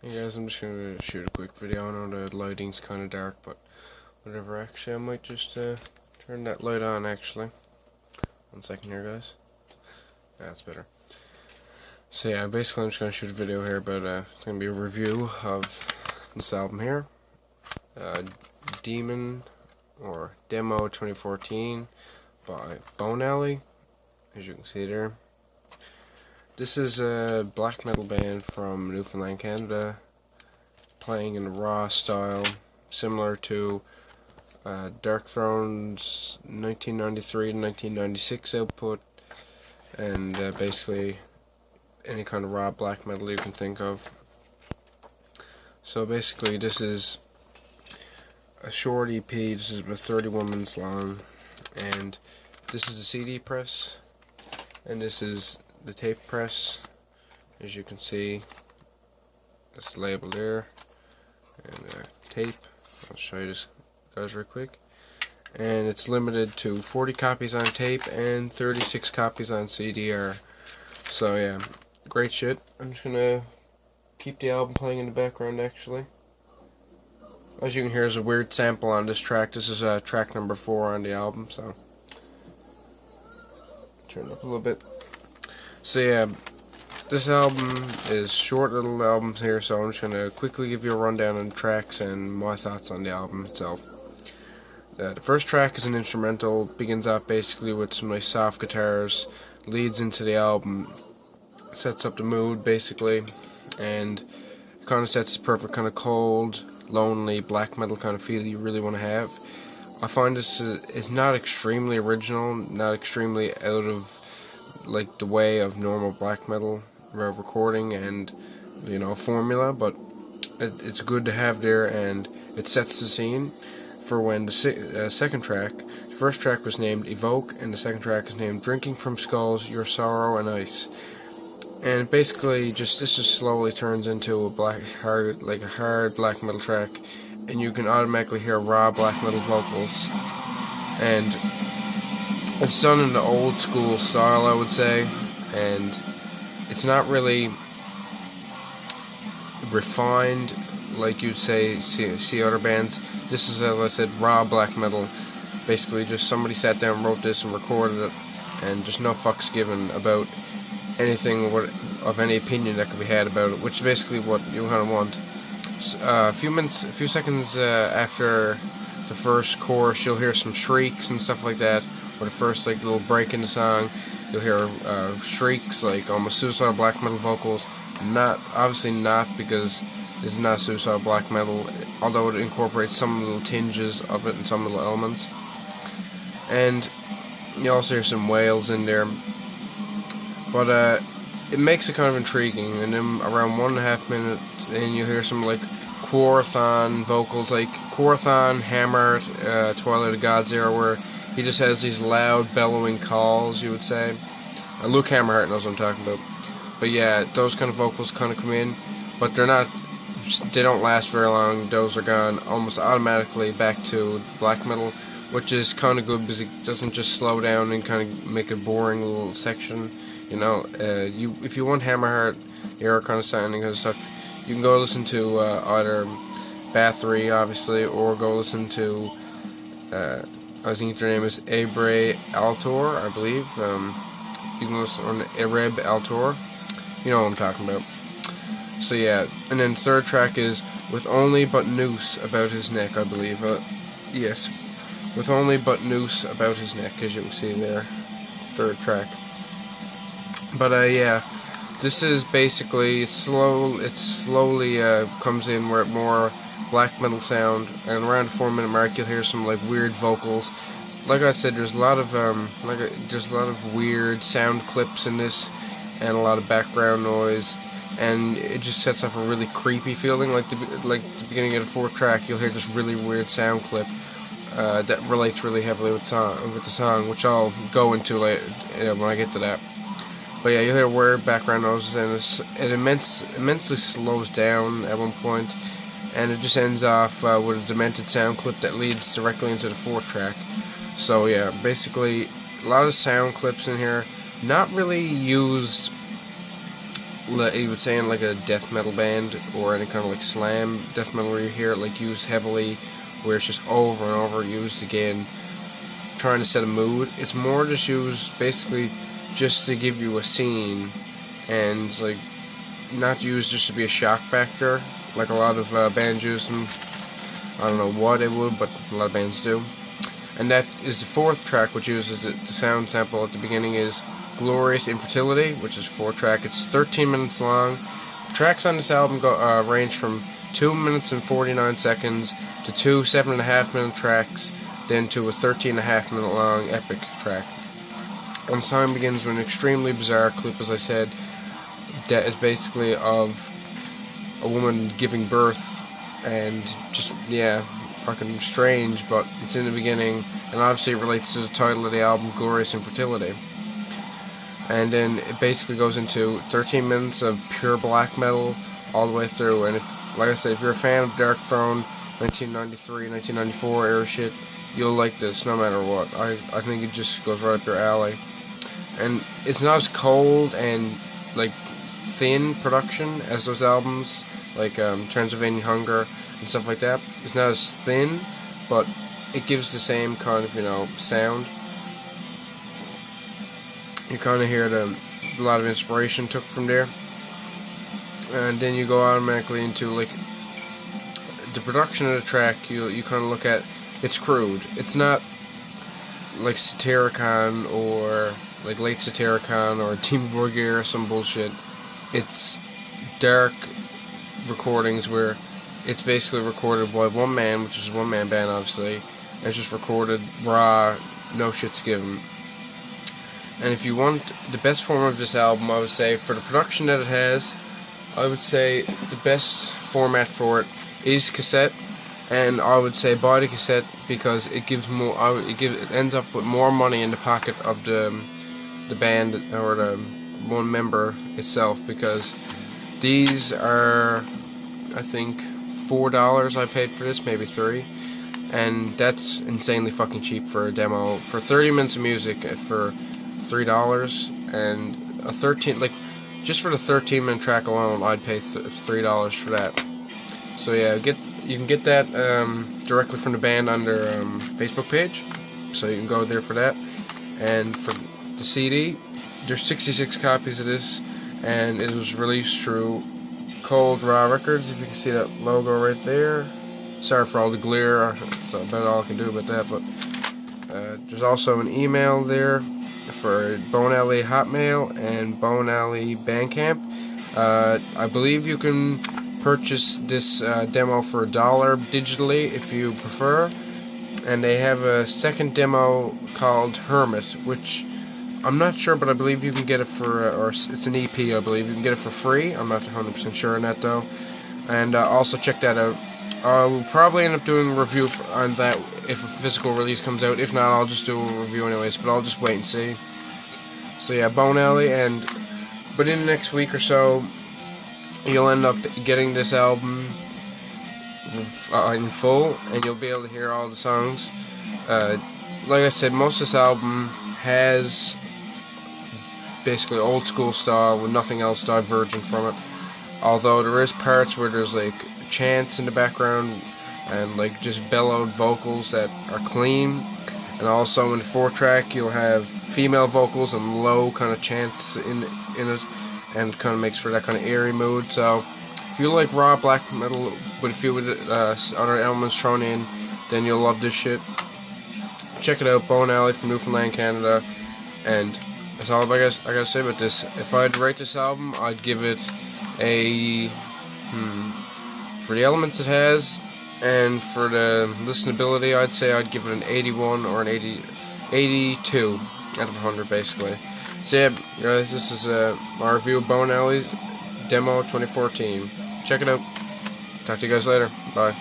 Hey guys, I'm just gonna shoot a quick video. I know the lighting's kind of dark, but whatever. Actually, I might just turn that light on. Actually, 1 second here, guys. That's better. So yeah, basically, I'm just gonna shoot a video here, but it's gonna be a review of this album here, Demon or Demo 2014 by Bone Alley, as you can see there. This is a black metal band from Newfoundland, Canada, playing in a raw style, similar to Dark Throne's 1993 to 1996 output, and basically any kind of raw black metal you can think of. So basically, this is a short EP. This is about 31 minutes long, and this is the CD press, and this is the tape press. As you can see, it's labeled there, and tape. I'll show you this, guys, real quick. And it's limited to 40 copies on tape and 36 copies on CDR. So yeah, great shit. I'm just gonna keep the album playing in the background. Actually, as you can hear, there's a weird sample on this track. This is track number 4 on the album. So turn it up a little bit. So yeah, this album is short little albums here, so I'm just going to quickly give you a rundown on the tracks and my thoughts on the album itself. The first track is an instrumental, begins off basically with some nice soft guitars, leads into the album, sets up the mood basically, and kind of sets the perfect kind of cold, lonely, black metal kind of feel you really want to have. I find this is not extremely original, not extremely out of like the way of normal black metal recording and formula, but it's good to have there, and it sets the scene for when the second track. The first track was named Evoke, and the second track is named Drinking from Skulls, Your Sorrow and Ice. And basically, this just slowly turns into a hard black metal track, and you can automatically hear raw black metal vocals, and it's done in the old school style, I would say, and it's not really refined like you'd see other bands. This is, as I said, raw black metal. Basically, just somebody sat down, wrote this, and recorded it, and just no fucks given about anything of any opinion that could be had about it, which is basically what you kind of want. A few seconds after the first chorus, you'll hear some shrieks and stuff like that. Or the first little break in the song, you'll hear shrieks, like almost suicidal black metal vocals. Obviously not, because this is not suicidal black metal, although it incorporates some little tinges of it and some little elements. And you also hear some wails in there, but it makes it kind of intriguing. And then around 1.5 minutes in, you hear some Quorthon vocals, like Quorthon, Hammer, Twilight of God's era, where he just has these loud, bellowing calls, you would say. Luke Hammerheart knows what I'm talking about. But yeah, those kind of vocals kind of come in, but they don't last very long. Those are gone almost automatically back to black metal, which is kind of good because it doesn't just slow down and kind of make a boring little section. If you want Hammerheart era kind of sounding and stuff, you can go listen to either Bathory, obviously, or go listen to I think their name is Ebre Altor, I believe. You can listen on Ereb Altor. You know what I'm talking about. So yeah, and then third track is With Only But Noose About His Neck, I believe. Yes, With Only But Noose About His Neck, as you can see there. Third track. But yeah, this is basically it slowly comes in where it more black metal sound, and around the 4-minute mark you'll hear some weird vocals. Like I said, there's a lot of weird sound clips in this, and a lot of background noise, and it just sets off a really creepy feeling. Like the beginning of the 4th track, you'll hear this really weird sound clip that relates really heavily with the song, which I'll go into later when I get to that. But yeah, you'll hear weird background noises, and it immensely slows down at one point. And it just ends off with a demented sound clip that leads directly into the 4th track. So yeah, basically a lot of sound clips in here, not really used you would say in like a death metal band or any kind of like slam death metal where you hear it like used heavily, where it's just over and over used again, trying to set a mood. It's more just used basically just to give you a scene, and like not used just to be a shock factor like a lot of bands use them. I don't know what it would, but a lot of bands do. And that is the fourth track, which uses the sound sample at the beginning, is Glorious Infertility, which is 4-track. It's 13 minutes long. Tracks on this album range from 2 minutes and 49 seconds to 2 7.5-minute tracks, then to a 13.5-minute long epic track. And the song begins with an extremely bizarre clip, as I said, that is basically of a woman giving birth, and just, yeah, fucking strange, but it's in the beginning, and obviously it relates to the title of the album, Glorious Infertility. And then it basically goes into 13 minutes of pure black metal all the way through. And if, like I said, if you're a fan of Dark Throne, 1993, 1994 era shit, you'll like this no matter what. I think it just goes right up your alley. And it's not as cold and like thin production as those albums, like Transylvanian Hunger and stuff like that. It's not as thin, but it gives the same kind of, sound. You kind of hear a lot of inspiration took from there. And then you go automatically into, like, the production of the track. You kind of look at, it's crude. It's not like Satyricon or like late Satyricon or Team Borgir or some bullshit. It's dark recordings where it's basically recorded by one man, which is a one-man band, obviously, and it's just recorded raw, no shits given. And if you want the best form of this album, I would say, for the production that it has, I would say the best format for it is cassette, and I would say buy the cassette because it gives more. It ends up with more money in the pocket of the band or the one member itself, because these are, I think, $4 I paid for this, maybe $3, and that's insanely fucking cheap for a demo. For 30 minutes of music for $3, and a 13, like, just for the 13-minute track alone, I'd pay $3 for that. So yeah, you can get that directly from the band on their Facebook page, so you can go there for that. And for the CD, there's 66 copies of this, and it was released through Cold Raw Records, if you can see that logo right there. Sorry for all the glare, that's about all I can do about that, but there's also an email there for Bone Alley Hotmail and Bone Alley Bandcamp. I believe you can purchase this demo for $1 digitally if you prefer, and they have a second demo called Hermit, which I'm not sure, but I believe you can get it for, or it's an EP, I believe you can get it for free. I'm not 100% sure on that though, and also check that out. I'll probably end up doing a review on that if a physical release comes out. If not, I'll just do a review anyways, but I'll just wait and see. So yeah, Bone Alley, but in the next week or so, you'll end up getting this album in full, and you'll be able to hear all the songs. Like I said, most of this album has basically old school style with nothing else divergent from it. Although there is parts where there's like chants in the background and like just bellowed vocals that are clean, and also in the 4-track you'll have female vocals and low kind of chants in it, and kind of makes for that kind of eerie mood. So if you like raw black metal with a few other elements thrown in, then you'll love this shit. Check it out, Bone Alley from Newfoundland, Canada. And that's all I gotta say about this. If I'd rate this album, I'd give it a for the elements it has and for the listenability, I'd say I'd give it an 81 or an 82 out of 100 basically. So yeah, guys, this is my review of Bone Alley's demo 2014. Check it out. Talk to you guys later. Bye.